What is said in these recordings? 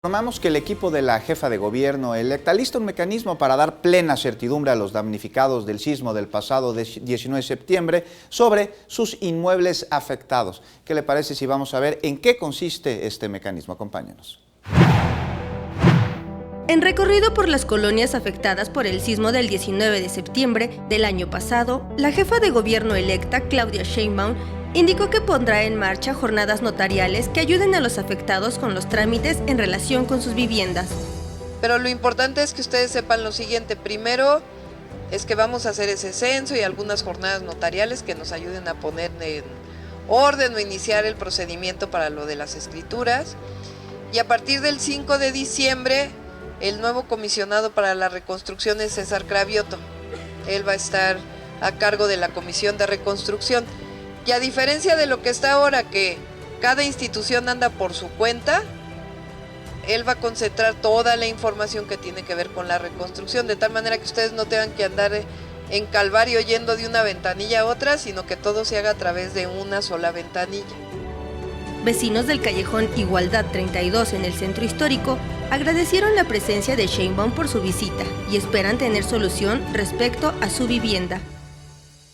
Informamos que el equipo de la jefa de gobierno electa lista un mecanismo para dar plena certidumbre a los damnificados del sismo del pasado 19 de septiembre sobre sus inmuebles afectados. ¿Qué le parece si vamos a ver en qué consiste este mecanismo? Acompáñenos. En recorrido por las colonias afectadas por el sismo del 19 de septiembre del año pasado, la jefa de gobierno electa, Claudia Sheinbaum, indicó que pondrá en marcha jornadas notariales que ayuden a los afectados con los trámites en relación con sus viviendas. Pero lo importante es que ustedes sepan lo siguiente. Primero es que vamos a hacer ese censo y algunas jornadas notariales que nos ayuden a poner en orden o iniciar el procedimiento para lo de las escrituras. Y a partir del 5 de diciembre, el nuevo comisionado para la reconstrucción es César Cravioto. Él va a estar a cargo de la Comisión de Reconstrucción. Y a diferencia de lo que está ahora, que cada institución anda por su cuenta, él va a concentrar toda la información que tiene que ver con la reconstrucción, de tal manera que ustedes no tengan que andar en calvario yendo de una ventanilla a otra, sino que todo se haga a través de una sola ventanilla. Vecinos del callejón Igualdad 32 en el centro histórico agradecieron la presencia de Sheinbaum por su visita y esperan tener solución respecto a su vivienda.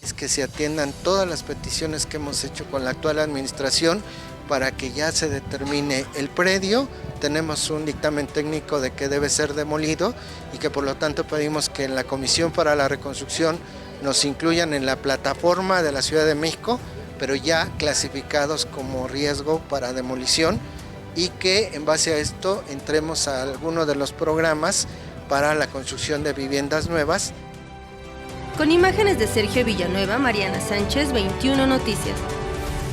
Es que se atiendan todas las peticiones que hemos hecho con la actual administración para que ya se determine el predio. Tenemos un dictamen técnico de que debe ser demolido y que por lo tanto pedimos que en la Comisión para la Reconstrucción nos incluyan en la plataforma de la Ciudad de México, pero ya clasificados como riesgo para demolición, y que en base a esto entremos a alguno de los programas para la construcción de viviendas nuevas. Con imágenes de Sergio Villanueva, Mariana Sánchez, 21 Noticias.